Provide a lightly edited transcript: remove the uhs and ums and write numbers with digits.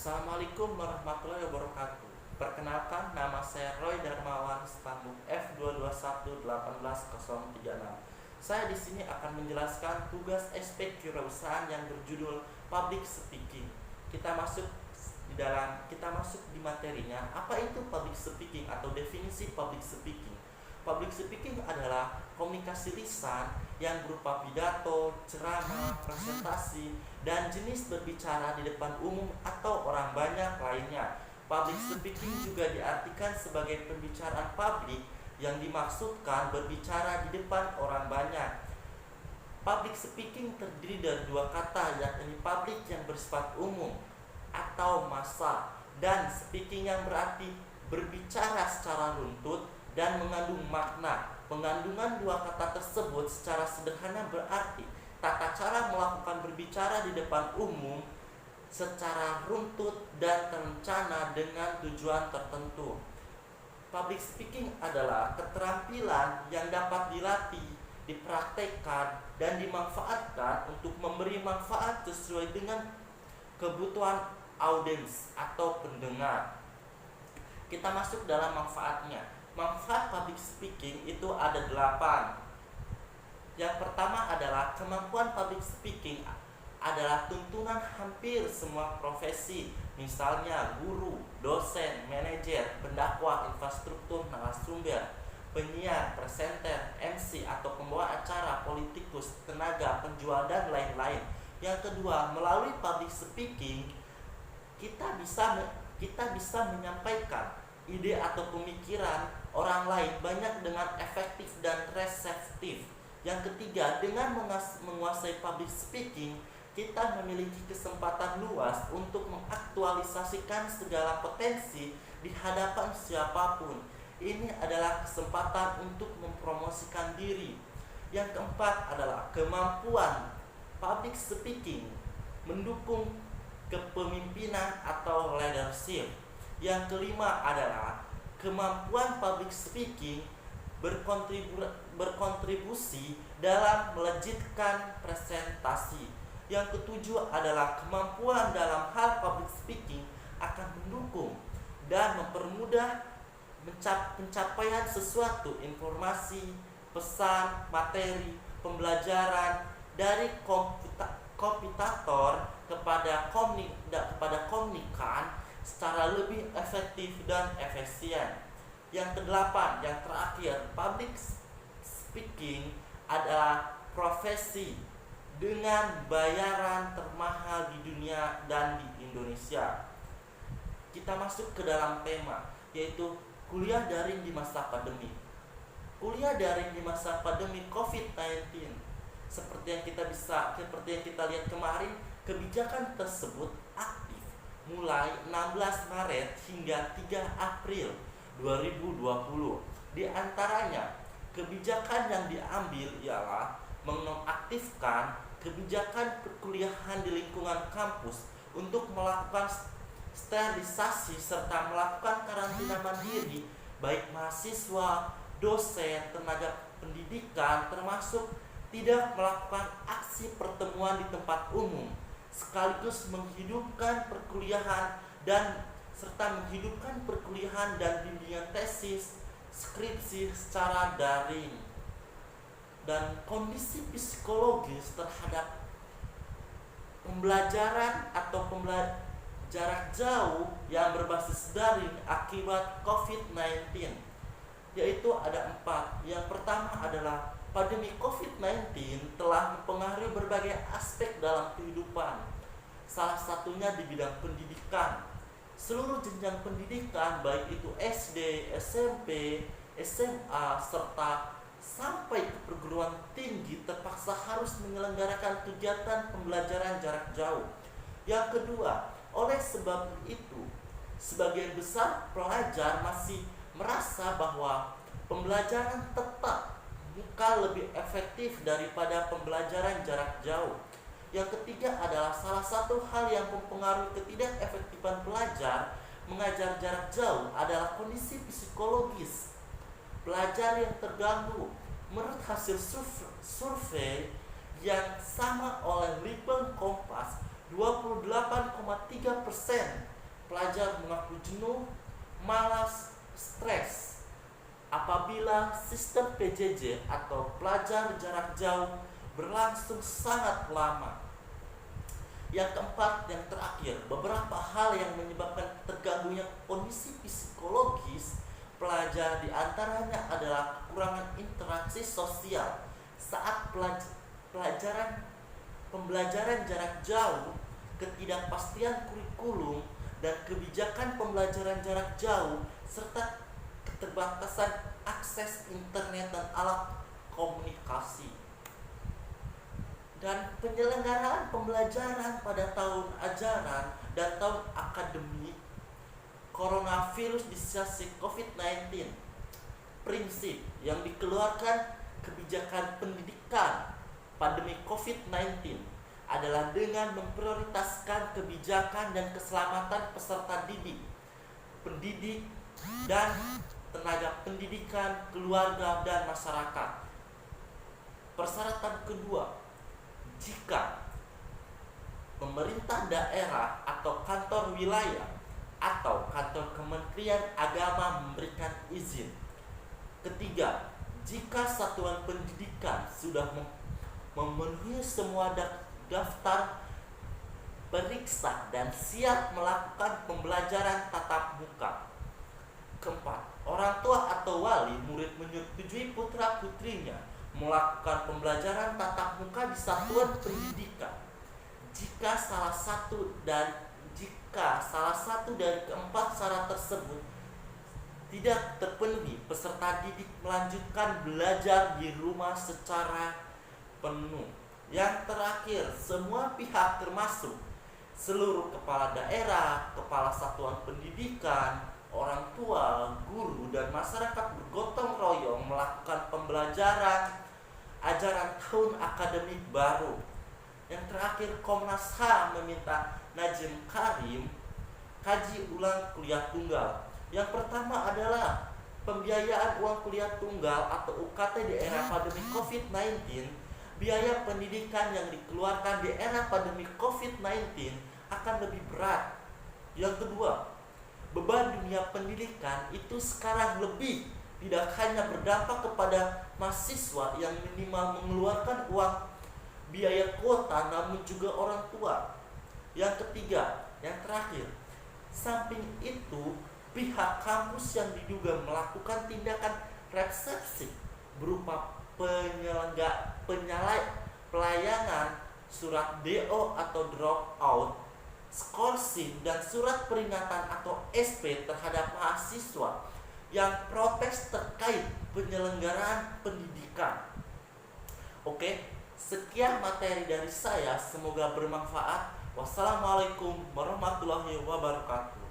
Assalamualaikum warahmatullahi wabarakatuh. Perkenalkan, nama saya Roy Darmawan, stambuk F221-18036. Saya di sini akan menjelaskan tugas SP kewirausahaan yang berjudul Public Speaking. Kita masuk di materinya. Apa itu public speaking atau definisi public speaking? Public speaking adalah komunikasi lisan yang berupa pidato, ceramah, presentasi, dan jenis berbicara di depan umum atau orang banyak lainnya. Public speaking juga diartikan sebagai pembicaraan publik yang dimaksudkan berbicara di depan orang banyak. Public speaking terdiri dari dua kata, yakni public yang bersifat umum atau massa, dan speaking yang berarti berbicara secara runtut dan mengandung makna. Pengandungan dua kata tersebut secara sederhana berarti tata cara melakukan berbicara di depan umum secara runtut dan terencana dengan tujuan tertentu. Public speaking adalah keterampilan yang dapat dilatih, dipraktekkan, dan dimanfaatkan untuk memberi manfaat sesuai dengan kebutuhan audiens atau pendengar. Kita masuk dalam manfaatnya. Manfaat public speaking itu ada 8. Yang pertama adalah kemampuan public speaking adalah tuntunan hampir semua profesi, misalnya guru, dosen, manajer, pendakwah, infrastruktur, narasumber, penyiar, presenter, MC atau pembawa acara, politikus, tenaga, penjual, dan lain-lain. Yang kedua, melalui public speaking kita bisa menyampaikan ide atau pemikiran orang lain banyak dengan efektif dan reseptif. Yang ketiga, dengan menguasai public speaking, kita memiliki kesempatan luas untuk mengaktualisasikan segala potensi di hadapan siapapun. Ini adalah kesempatan untuk mempromosikan diri. Yang keempat adalah kemampuan public speaking mendukung kepemimpinan atau leadership. Yang kelima adalah kemampuan public speaking berkontribusi dalam melejitkan presentasi. Yang ketujuh adalah kemampuan dalam hal public speaking akan mendukung dan mempermudah pencapaian sesuatu informasi, pesan, materi, pembelajaran dari kompetitor kepada komunikan secara lebih efektif dan efisien. Yang kedelapan, yang terakhir, public speaking adalah profesi dengan bayaran termahal di dunia dan di Indonesia. Kita masuk ke dalam tema, yaitu kuliah daring di masa pandemi. Kuliah daring di masa pandemi COVID-19, seperti yang kita lihat kemarin, kebijakan tersebut aktif mulai 16 Maret hingga 3 April 2020. Di antaranya, kebijakan yang diambil ialah menonaktifkan kebijakan perkuliahan di lingkungan kampus untuk melakukan sterilisasi serta melakukan karantina mandiri baik mahasiswa, dosen, tenaga pendidikan, termasuk tidak melakukan aksi pertemuan di tempat umum, sekaligus menghidupkan perkuliahan dan bimbingan tesis, skripsi secara daring. Dan kondisi psikologis terhadap pembelajaran atau jarak jauh yang berbasis daring akibat COVID-19, yaitu ada 4. Yang pertama adalah pandemi COVID-19 telah mempengaruhi berbagai aspek dalam kehidupan. Salah satunya di bidang pendidikan. Seluruh jenjang pendidikan, baik itu SD, SMP, SMA, serta sampai ke perguruan tinggi terpaksa harus menyelenggarakan kegiatan pembelajaran jarak jauh. Yang kedua, oleh sebab itu, sebagian besar pelajar masih merasa bahwa pembelajaran tetap muka lebih efektif daripada pembelajaran jarak jauh. Yang ketiga adalah salah satu hal yang mempengaruhi ketidakefektifan pelajar mengajar jarak jauh adalah kondisi psikologis pelajar yang terganggu. Menurut hasil survei yang sama oleh Litbang Kompas, 28,3% malas, stres apabila sistem PJJ atau pelajar jarak jauh berlangsung sangat lama. Yang keempat, yang terakhir, beberapa hal yang menyebabkan terganggunya kondisi psikologis pelajar diantaranya adalah kekurangan interaksi sosial saat pembelajaran jarak jauh, ketidakpastian kurikulum dan kebijakan pembelajaran jarak jauh, serta keterbatasan akses internet dan alat komunikasi. Dan penyelenggaraan pembelajaran pada tahun ajaran dan tahun akademik coronavirus disease COVID-19. Prinsip yang dikeluarkan kebijakan pendidikan pandemi COVID-19 adalah dengan memprioritaskan kebijakan dan keselamatan peserta didik, pendidik, dan tenaga pendidikan, keluarga, dan masyarakat. Persyaratan kedua, jika pemerintah daerah atau kantor wilayah atau kantor Kementerian Agama memberikan izin. Ketiga, jika satuan pendidikan sudah memenuhi semua daftar periksa dan siap melakukan pembelajaran tatap muka. Keempat, orang tua atau wali murid menyetujui putra-putrinya melakukan pembelajaran tatap muka di satuan pendidikan. Jika salah satu dari keempat syarat tersebut tidak terpenuhi, peserta didik melanjutkan belajar di rumah secara penuh. Yang terakhir, semua pihak termasuk seluruh kepala daerah, kepala satuan pendidikan, orang tua, guru, dan masyarakat bergotong royong melakukan pembelajaran ajaran tahun akademik baru. Yang terakhir, Komnas HAM meminta Nadiem Karim kaji ulang kuliah tunggal. Yang pertama adalah pembiayaan uang kuliah tunggal atau UKT di era pandemi COVID-19. Biaya pendidikan yang dikeluarkan di era pandemi COVID-19 akan lebih berat. Yang kedua, beban dunia pendidikan itu sekarang lebih tidak hanya berdampak kepada mahasiswa yang minimal mengeluarkan uang biaya kuota, namun juga orang tua. Yang ketiga, yang terakhir, samping itu pihak kampus yang diduga melakukan tindakan resepsi berupa pelayanan surat DO atau drop out, skorsing, dan surat peringatan atau SP terhadap mahasiswa yang protes terkait penyelenggaraan pendidikan. Oke, sekian materi dari saya, semoga bermanfaat. Wassalamualaikum warahmatullahi wabarakatuh.